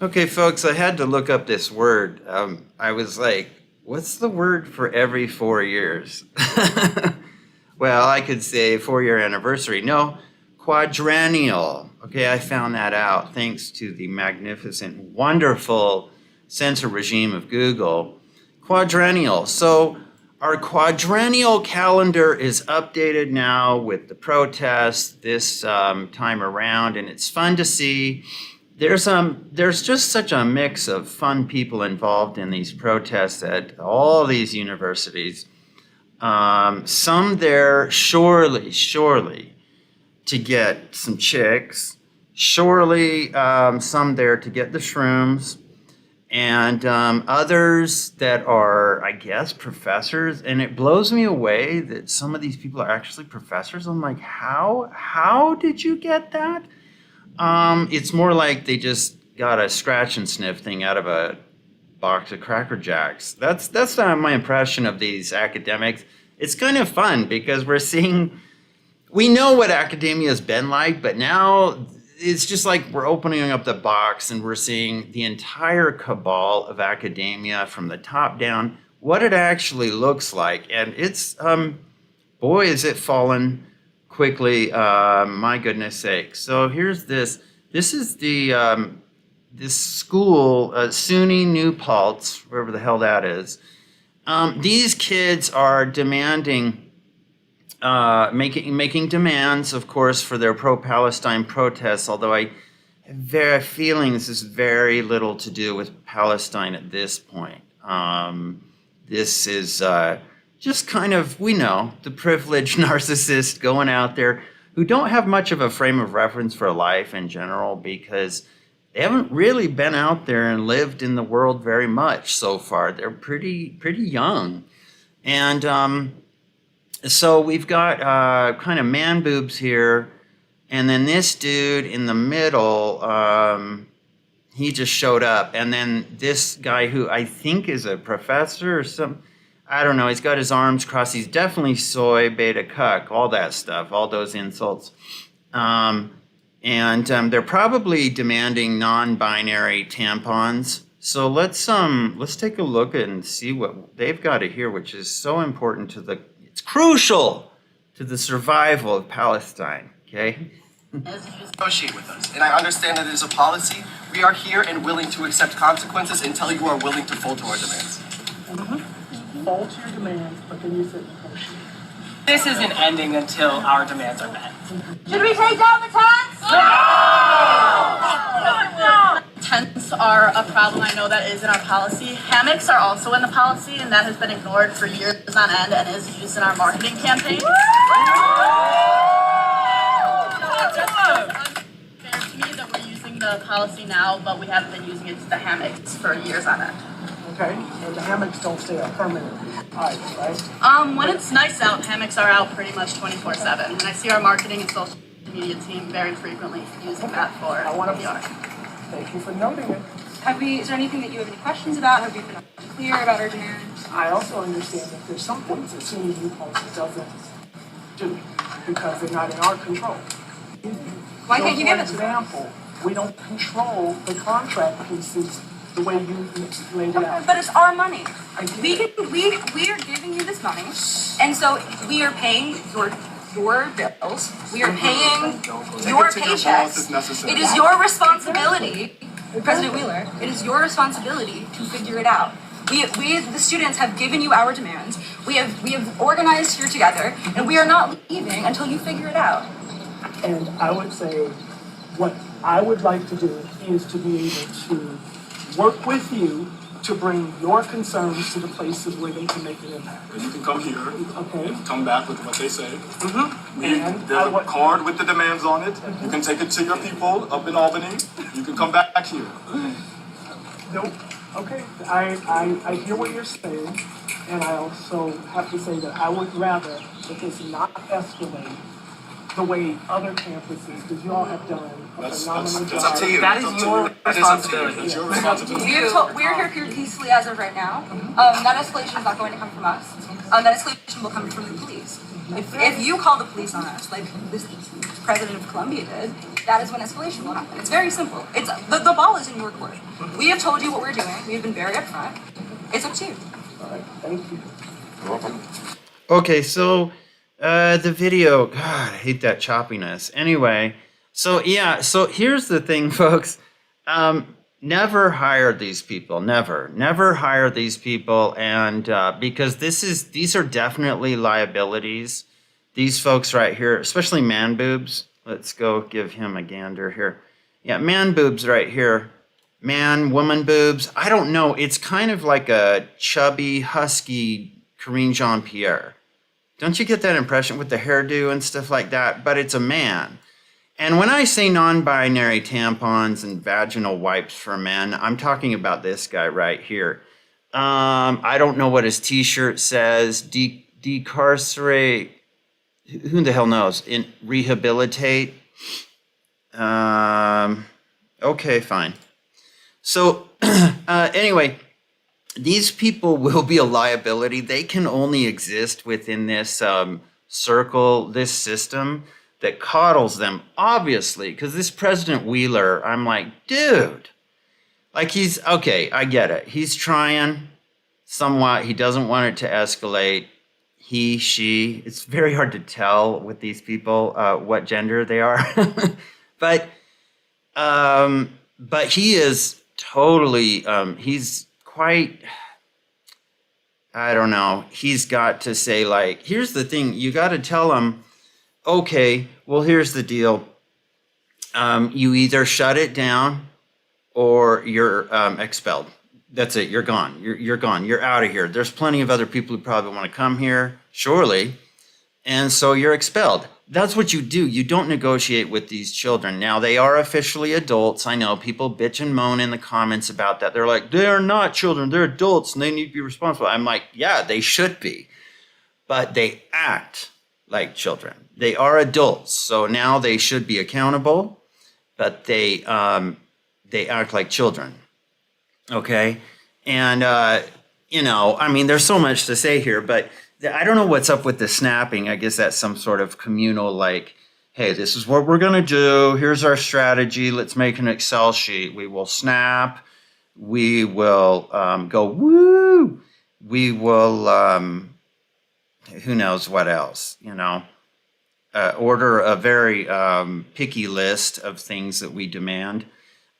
Okay, folks, I had to look up this word. I was like, what's the word for every 4 years? Well, I could say 4 year anniversary. No, quadrennial. Okay, I found that out thanks to the magnificent, wonderful censor regime of Google. Quadrennial. So our quadrennial calendar is updated now with the protests this time around, and it's fun to see. There's just such a mix of fun people involved in these protests at all these universities. Some there surely to get some chicks, surely some there to get the shrooms, and others that are, I guess, professors. And it blows me away that some of these people are actually professors. I'm like, how did you get that? It's more like they just got a scratch and sniff thing out of a box of Cracker Jacks. That's my impression of these academics. It's kind of fun because we know what academia has been like, but now it's just like we're opening up the box and we're seeing the entire cabal of academia from the top down, what it actually looks like. And it's, boy, is it fallen quickly, my goodness sake. So here's this. This is this school, SUNY New Paltz, wherever the hell that is. These kids are demanding, making demands, of course, for their pro-Palestine protests, although I have very feeling this is very little to do with Palestine at this point. This is just kind of, we know, the privileged narcissist going out there who don't have much of a frame of reference for life in general because they haven't really been out there and lived in the world very much so far. They're pretty young. And so we've got kind of man boobs here. And then this dude in the middle, he just showed up. And then this guy who I think is a professor or something, I don't know, he's got his arms crossed. He's definitely soy, beta, cuck, all that stuff, all those insults. And they're probably demanding non-binary tampons. So let's take a look and see what they've got to hear, which is so important it's crucial to the survival of Palestine, okay? Negotiate with us. And I understand that it is a policy. We are here and willing to accept consequences until you are willing to fold to our demands. Fold to your demands, but then you said negotiate. This isn't ending until our demands are met. Should we take down the tents? No! Tents are a problem. I know that is in our policy. Hammocks are also in the policy, and that has been ignored for years on end and is used in our marketing campaign. It's unfair to me that we're using the policy now, but we haven't been using it to the hammocks for years on end. Okay, and the hammocks don't stay up permanently either, right? When it's nice out, hammocks are out pretty much 24/7, and I see our marketing and social media team very frequently using that for PR. Thank you for noting it. Is there anything that you have any questions about? Have we been clear about our demands? I also understand that there's some things that SUNY New Paltz doesn't do because they're not in our control. Why can't you give us an example? We don't control the contract pieces the way you laid it out. But it's our money. We are giving you this money, and so we are paying your bills. We are paying your paychecks. It is your responsibility, President Wheeler. It is your responsibility to figure it out. We the students have given you our demands. We have organized here together, and we are not leaving until you figure it out. And I would say, what I would like to do is to be able to work with you to bring your concerns to the places where they can make an impact. You can come here, okay, come back with what they say. And there's a card with the demands on it. You can take it to your people up in Albany. You can come back here. Nope. Okay, I hear what you're saying, and I also have to say that I would rather that this not escalate the way other campuses, because you all have done a phenomenal job. That's up to you. That is your responsibility. That's your responsibility. We're here peacefully as of right now. That escalation is not going to come from us. That escalation will come from the police. If you call the police on us, like this president of Columbia did, that is when escalation will happen. It's very simple. It's the ball is in your court. We have told you what we're doing. We've been very upfront. It's up to you. All right, thank you. You're welcome. Okay, so the video, God, I hate that choppiness. Anyway, so yeah, so here's the thing, folks. Never hire these people. Never hire these people, and because these are definitely liabilities. These folks right here, especially man boobs. Let's go give him a gander here. Yeah, man boobs right here. Man, woman boobs. I don't know. It's kind of like a chubby, husky Corinne Jean-Pierre. Don't you get that impression with the hairdo and stuff like that? But it's a man. And when I say non-binary tampons and vaginal wipes for men, I'm talking about this guy right here. I don't know what his t-shirt says. Decarcerate. Who the hell knows? Rehabilitate. Okay, fine. So anyway, these people will be a liability. They can only exist within this circle, this system that coddles them, obviously, because this President Wheeler, I'm like, dude, like okay, I get it. He's trying somewhat. He doesn't want it to escalate. He, she, it's very hard to tell with these people what gender they are. But he is totally, he's quite, I don't know, he's got to say, like, here's the thing, you got to tell him, okay, well, here's the deal. You either shut it down or you're expelled. That's it. You're gone. You're gone. You're out of here. There's plenty of other people who probably want to come here, surely. And so you're expelled. That's what you do. You don't negotiate with these children. Now, they are officially adults. I know people bitch and moan in the comments about that. They're like, they are not children. They're adults and they need to be responsible. I'm like, yeah, they should be. But they act like children. They are adults. So now they should be accountable, but they act like children. Okay. And, you know, I mean, there's so much to say here, but I don't know what's up with the snapping. I guess that's some sort of communal, like, hey, this is what we're going to do. Here's our strategy. Let's make an Excel sheet. We will snap. We will go, woo. We will, who knows what else, you know, order a very picky list of things that we demand.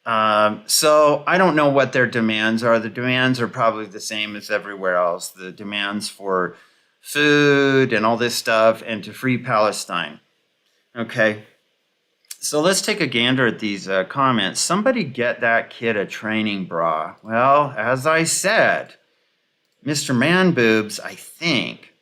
So I don't know what their demands are. The demands are probably the same as everywhere else. The demands for food and all this stuff and to free Palestine. Okay. So let's take a gander at these comments. Somebody get that kid a training bra. Well, as I said, Mr. Man Boobs, I think,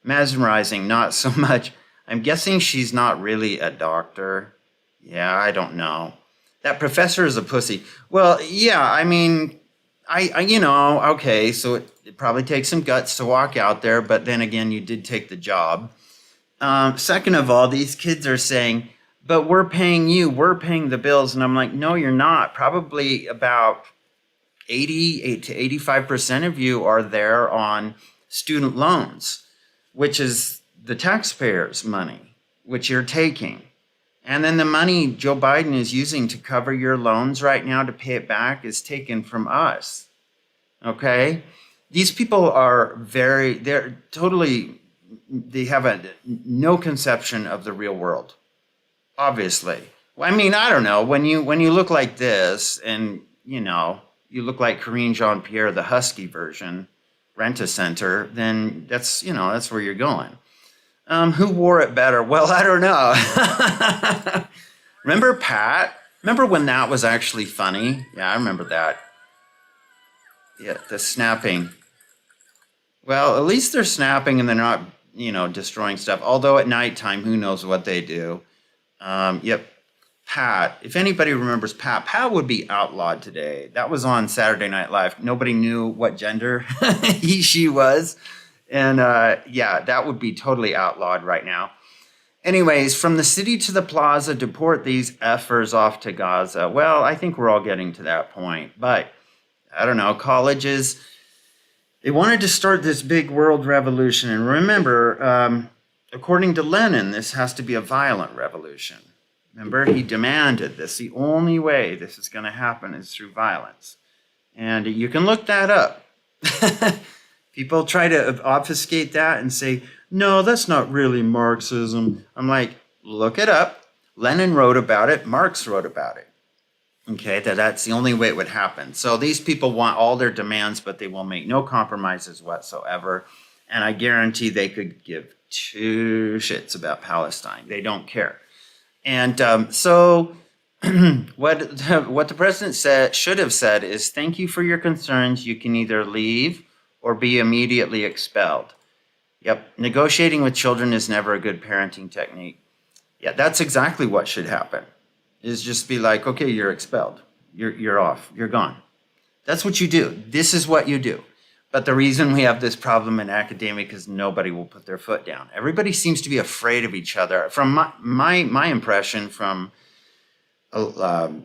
mesmerizing, not so much. I'm guessing she's not really a doctor. Yeah, I don't know. That professor is a pussy. Well, yeah, I mean, I you know, okay, so it probably takes some guts to walk out there, but then again, you did take the job. Second of all, these kids are saying, but we're paying you, we're paying the bills. And I'm like, no, you're not. Probably about 80 to 85% of you are there on student loans, which is the taxpayers' money, which you're taking. And then the money Joe Biden is using to cover your loans right now to pay it back is taken from us. Okay? These people are they have no conception of the real world. Obviously. I mean, I don't know. When you look like this and, you know, you look like Corinne Jean-Pierre, the husky version, Rent-A-Center, then that's, you know, that's where you're going. Who wore it better? Well, I don't know. Remember Pat? Remember when that was actually funny? Yeah, I remember that. Yeah, the snapping. Well, at least they're snapping and they're not, you know, destroying stuff. Although at nighttime, who knows what they do. Yep. Pat. If anybody remembers Pat would be outlawed today. That was on Saturday Night Live. Nobody knew what gender she was. And yeah, that would be totally outlawed right now. Anyways, from the city to the plaza, deport these effers off to Gaza. Well, I think we're all getting to that point. But, I don't know, colleges, they wanted to start this big world revolution. And remember, according to Lenin, this has to be a violent revolution. Remember, he demanded this. The only way this is going to happen is through violence. And you can look that up. People try to obfuscate that and say, no, that's not really Marxism. I'm like, look it up. Lenin wrote about it. Marx wrote about it. Okay, that's the only way it would happen. So these people want all their demands, but they will make no compromises whatsoever. And I guarantee they could give two shits about Palestine. They don't care. And so what the president should have said is, thank you for your concerns. You can either leave or be immediately expelled. Yep, negotiating with children is never a good parenting technique. Yeah, that's exactly what should happen, is just be like, okay, you're expelled. You're off. You're gone. That's what you do. This is what you do. But the reason we have this problem in academia is nobody will put their foot down. Everybody seems to be afraid of each other. From my impression from diving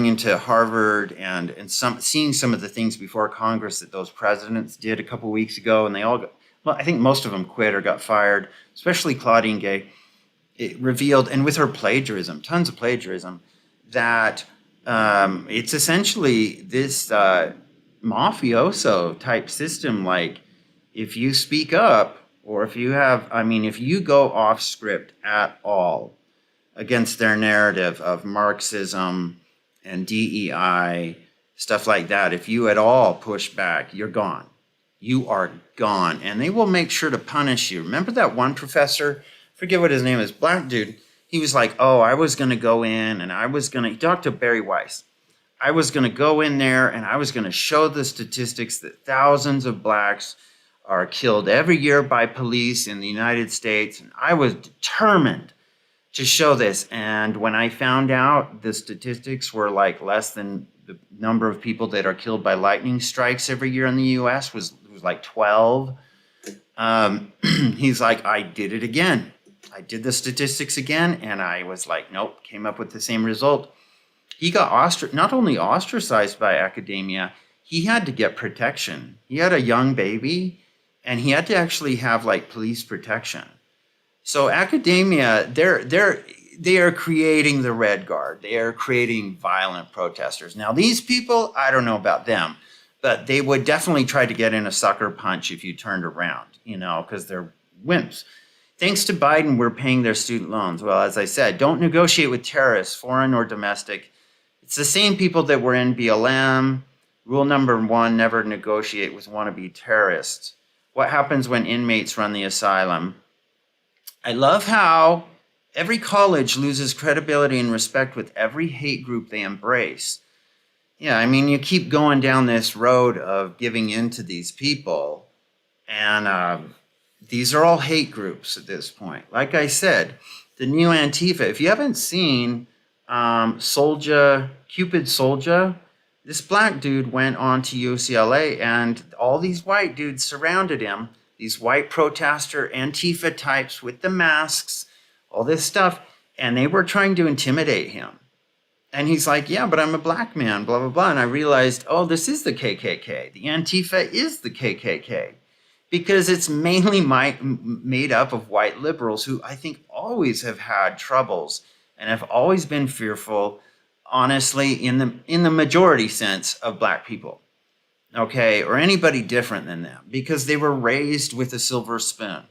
into Harvard and seeing some of the things before Congress that those presidents did a couple weeks ago, and they all I think most of them quit or got fired, especially Claudine Gay. It revealed, and with her plagiarism, tons of plagiarism, that it's essentially this mafioso type system. Like, if you speak up, or if you go off script at all against their narrative of Marxism and DEI, stuff like that, if you at all push back, you're gone. You are gone. And they will make sure to punish you. Remember that one professor, forget what his name is, black dude, he was like, oh, I was going to go in and he talked to Barry Weiss. I was going to go in there and I was going to show the statistics that thousands of blacks are killed every year by police in the United States. And I was determined to show this. And when I found out the statistics were like less than the number of people that are killed by lightning strikes every year in the US was like 12. He's like, I did it again. I did the statistics again. And I was like, nope, came up with the same result. He got not only ostracized by academia, he had to get protection. He had a young baby and he had to actually have like police protection. So academia, they are creating the Red Guard. They are creating violent protesters. Now, these people, I don't know about them, but they would definitely try to get in a sucker punch if you turned around, because they're wimps. Thanks to Biden, we're paying their student loans. Well, as I said, don't negotiate with terrorists, foreign or domestic. It's the same people that were in BLM. Rule number 1, never negotiate with wannabe terrorists. What happens when inmates run the asylum? I love how every college loses credibility and respect with every hate group they embrace. Yeah, I mean, you keep going down this road of giving in to these people, and these are all hate groups at this point. Like I said, the new Antifa, if you haven't seen Cupid Soldier, this black dude went on to UCLA and all these white dudes surrounded him, these white protester Antifa types with the masks, all this stuff, and they were trying to intimidate him. And he's like, yeah, but I'm a black man, blah, blah, blah. And I realized, oh, this is the KKK. The Antifa is the KKK because it's mainly made up of white liberals who I think always have had troubles and have always been fearful, honestly, in the majority sense of black people, okay, or anybody different than them, because they were raised with a silver spoon.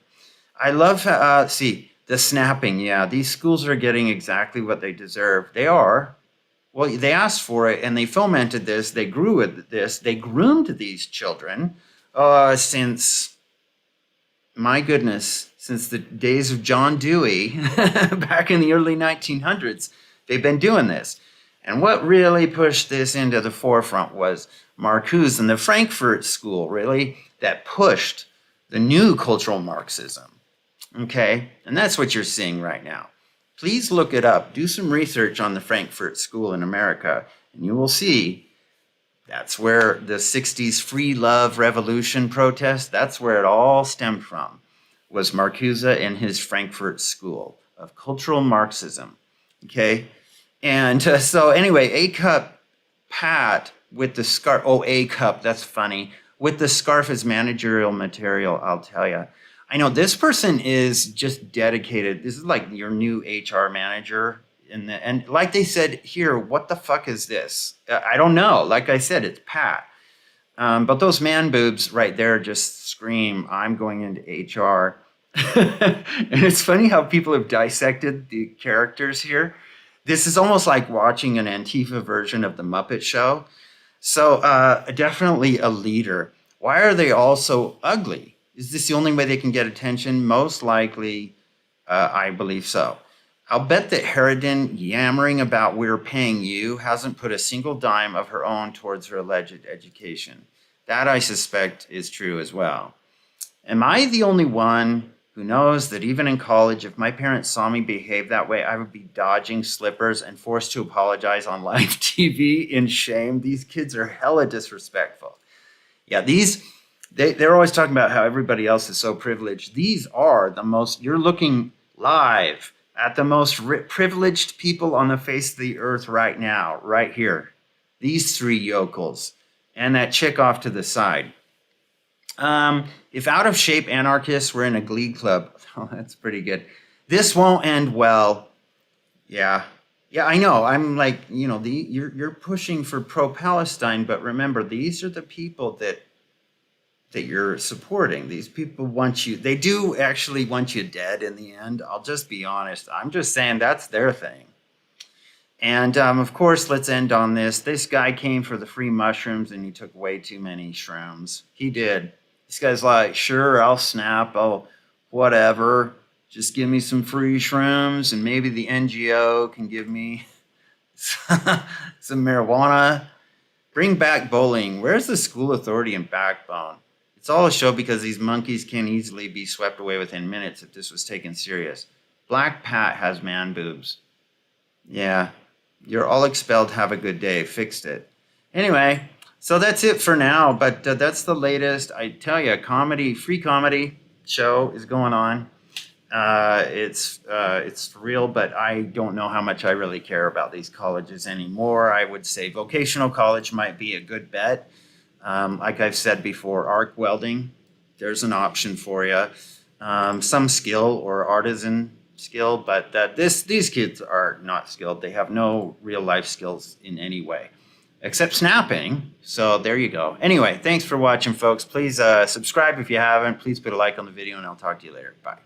I love, the snapping. Yeah, these schools are getting exactly what they deserve. They are. Well, they asked for it, and they fomented this. They grew with this. They groomed these children since, my goodness, since the days of John Dewey back in the early 1900s. They've been doing this. And what really pushed this into the forefront was Marcuse and the Frankfurt School, really, that pushed the new cultural Marxism. Okay? And that's what you're seeing right now. Please look it up. Do some research on the Frankfurt School in America, and you will see that's where the 60s free love revolution protest, that's where it all stemmed from, was Marcuse and his Frankfurt School of cultural Marxism. Okay? And so anyway, A-Cup Pat with the scarf, A-Cup, that's funny. With the scarf as managerial material, I'll tell you. I know this person is just dedicated. This is like your new HR manager. And like they said here, what the fuck is this? I don't know. Like I said, it's Pat. But those man boobs right there just scream, I'm going into HR. And it's funny how people have dissected the characters here. This is almost like watching an Antifa version of the Muppet Show. So definitely a leader. Why are they all so ugly? Is this the only way they can get attention? Most likely, I believe so. I'll bet that Harridan, yammering about we're paying you, hasn't put a single dime of her own towards her alleged education. That, I suspect, is true as well. Am I the only one who knows that even in college, if my parents saw me behave that way, I would be dodging slippers and forced to apologize on live TV in shame? These kids are hella disrespectful. Yeah, they're always talking about how everybody else is so privileged. These are the most, you're looking live at the most privileged people on the face of the earth right now, right here. These three yokels and that chick off to the side. If out of shape anarchists were in a glee club, oh, that's pretty good. This won't end well. Yeah, I know. I'm like, you're pushing for pro-Palestine, but remember, these are the people that you're supporting. These people want you. They do actually want you dead in the end. I'll just be honest. I'm just saying that's their thing. And of course, let's end on this. This guy came for the free mushrooms and he took way too many shrooms. He did. This guy's like, sure, I'll snap. Oh, whatever. Just give me some free shrooms and maybe the NGO can give me some marijuana. Bring back bullying. Where's the school authority and backbone? It's all a show because these monkeys can easily be swept away within minutes if this was taken serious. Black Pat has man boobs. Yeah, you're all expelled. Have a good day. Fixed it. Anyway, so that's it for now. But that's the latest. I tell you, free comedy show is going on. It's for real, but I don't know how much I really care about these colleges anymore. I would say vocational college might be a good bet. Like I've said before, arc welding, there's an option for you. Some skill or artisan skill, but these kids are not skilled. They have no real life skills in any way, except snapping. So there you go. Anyway, thanks for watching, folks. Please subscribe if you haven't. Please put a like on the video, and I'll talk to you later. Bye.